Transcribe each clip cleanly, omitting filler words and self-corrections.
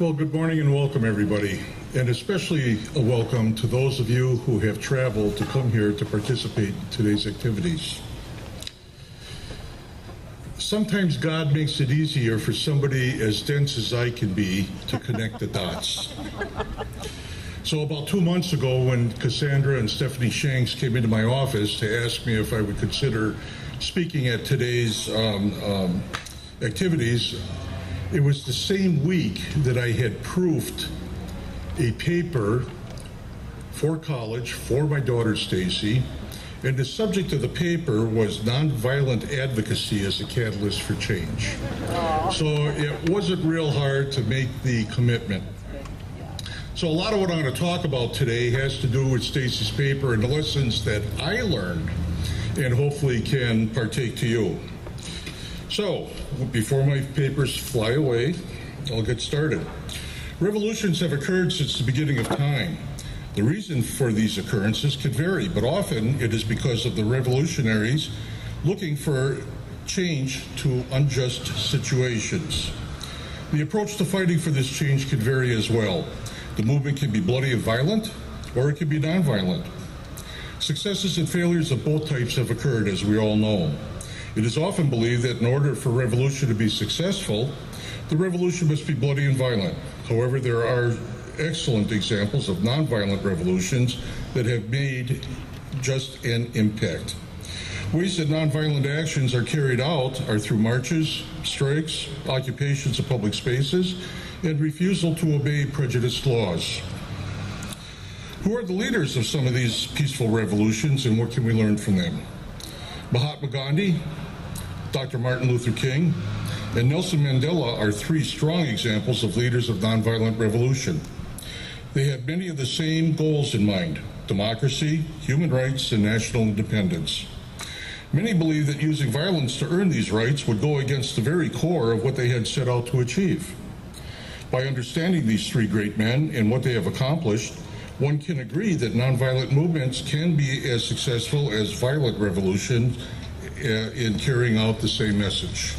Well, good morning and welcome, everybody, and especially a welcome to those of you who have traveled to come here to participate in today's activities. Sometimes God makes it easier for somebody as dense as I can be to connect the dots. So about 2 months ago, when Cassandra and Stephanie Shanks came into my office to ask me if I would consider speaking at today's activities, it was the same week that I had proofed a paper for college for my daughter Stacy, and the subject of the paper was nonviolent advocacy as a catalyst for change. So it wasn't real hard to make the commitment. So a lot of what I'm going to talk about today has to do with Stacy's paper and the lessons that I learned and hopefully can partake to you. So, before my papers fly away, I'll get started. Revolutions have occurred since the beginning of time. The reason for these occurrences can vary, but often it is because of the revolutionaries looking for change to unjust situations. The approach to fighting for this change can vary as well. The movement can be bloody and violent, or it can be nonviolent. Successes and failures of both types have occurred, as we all know. It is often believed that in order for revolution to be successful, the revolution must be bloody and violent. However, there are excellent examples of nonviolent revolutions that have made just an impact. Ways that nonviolent actions are carried out are through marches, strikes, occupations of public spaces, and refusal to obey prejudiced laws. Who are the leaders of some of these peaceful revolutions, and what can we learn from them? Mahatma Gandhi, Dr. Martin Luther King, and Nelson Mandela are three strong examples of leaders of nonviolent revolution. They had many of the same goals in mind: democracy, human rights, and national independence. Many believe that using violence to earn these rights would go against the very core of what they had set out to achieve. By understanding these three great men and what they have accomplished, one can agree that nonviolent movements can be as successful as violent revolutions in carrying out the same message.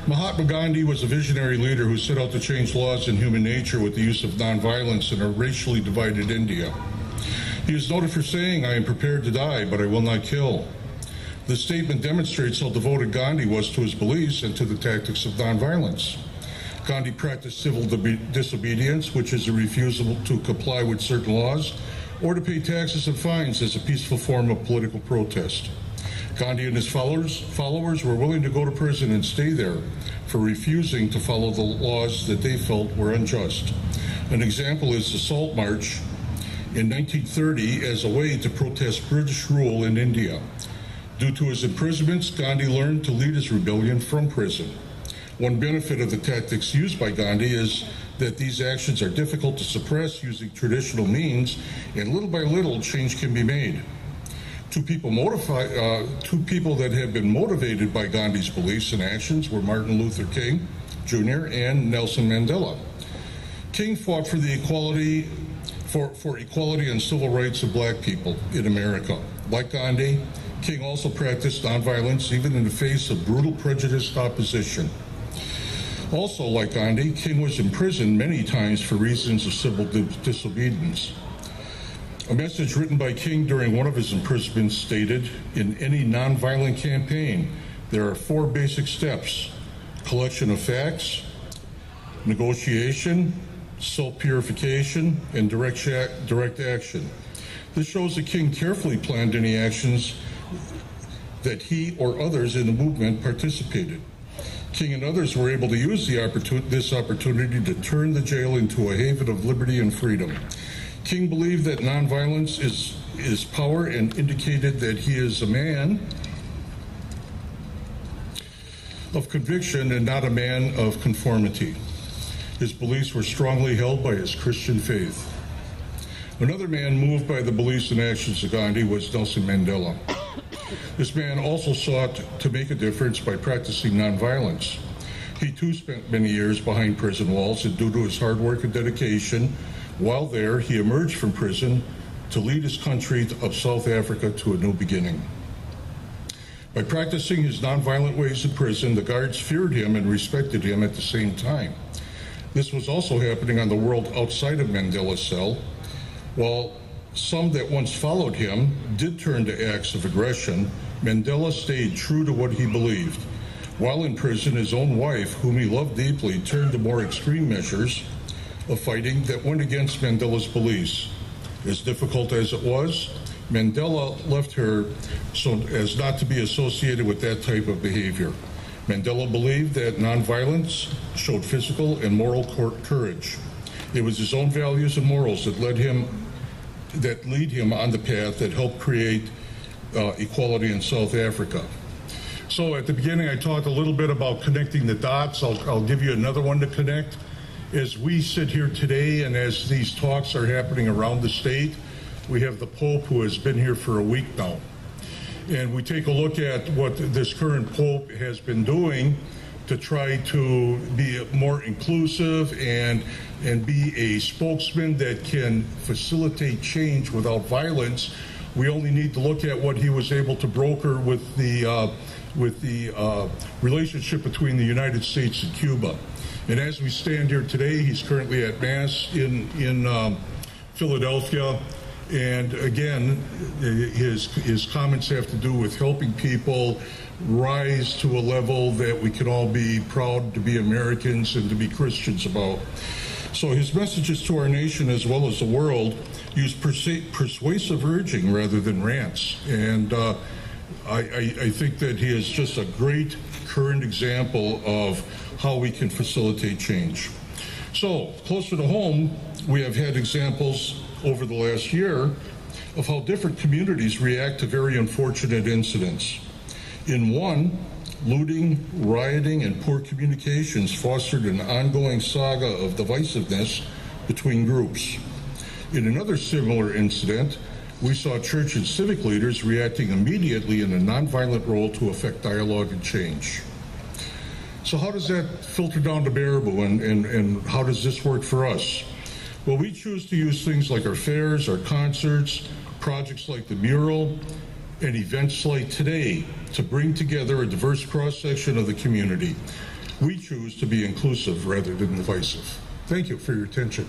Mahatma Gandhi was a visionary leader who set out to change laws and human nature with the use of nonviolence in a racially divided India. He is noted for saying, "I am prepared to die, but I will not kill." This statement demonstrates how devoted Gandhi was to his beliefs and to the tactics of nonviolence. Gandhi practiced civil disobedience, which is a refusal to comply with certain laws or to pay taxes and fines as a peaceful form of political protest. Gandhi and his followers were willing to go to prison and stay there for refusing to follow the laws that they felt were unjust. An example is the Salt March in 1930 as a way to protest British rule in India. Due to his imprisonments, Gandhi learned to lead his rebellion from prison. One benefit of the tactics used by Gandhi is that these actions are difficult to suppress using traditional means, and little by little change can be made. Two people that have been motivated by Gandhi's beliefs and actions were Martin Luther King Jr. and Nelson Mandela. King fought for the equality and civil rights of black people in America. Like Gandhi, King also practiced nonviolence even in the face of brutal prejudiced opposition. Also, like Gandhi, King was imprisoned many times for reasons of civil disobedience. A message written by King during one of his imprisonments stated, "In any nonviolent campaign, there are 4 basic steps: collection of facts, negotiation, self-purification, and direct action." This shows that King carefully planned any actions that he or others in the movement participated. King and others were able to use this opportunity to turn the jail into a haven of liberty and freedom. King believed that nonviolence is power and indicated that he is a man of conviction and not a man of conformity. His beliefs were strongly held by his Christian faith. Another man moved by the beliefs and actions of Gandhi was Nelson Mandela. This man also sought to make a difference by practicing nonviolence. He too spent many years behind prison walls, and due to his hard work and dedication, while there, he emerged from prison to lead his country of South Africa to a new beginning. By practicing his nonviolent ways in prison, the guards feared him and respected him at the same time. This was also happening on the world outside of Mandela's cell. While some that once followed him did turn to acts of aggression, Mandela stayed true to what he believed. While in prison, his own wife, whom he loved deeply, turned to more extreme measures of fighting that went against Mandela's beliefs. As difficult as it was, Mandela left her so as not to be associated with that type of behavior. Mandela believed that nonviolence showed physical and moral courage. It was his own values and morals that lead him on the path that helped create equality in South Africa. So at the beginning, I talked a little bit about connecting the dots. I'll give you another one to connect. As we sit here today and as these talks are happening around the state, we have the Pope who has been here for a week now. And we take a look at what this current Pope has been doing to try to be more inclusive and be a spokesman that can facilitate change without violence. We only need to look at what he was able to broker with the relationship between the United States and Cuba. And as we stand here today, he's currently at Mass in Philadelphia. And again, his comments have to do with helping people rise to a level that we can all be proud to be Americans and to be Christians about. So his messages to our nation as well as the world use persuasive urging rather than rants. And I think that he is just a great current example of how we can facilitate change. So closer to home, we have had examples over the last year of how different communities react to very unfortunate incidents. In one, looting, rioting, and poor communications fostered an ongoing saga of divisiveness between groups. In another similar incident, we saw church and civic leaders reacting immediately in a nonviolent role to effect dialogue and change. So how does that filter down to Baraboo, and how does this work for us? Well, we choose to use things like our fairs, our concerts, projects like the mural, and events like today to bring together a diverse cross-section of the community. We choose to be inclusive rather than divisive. Thank you for your attention.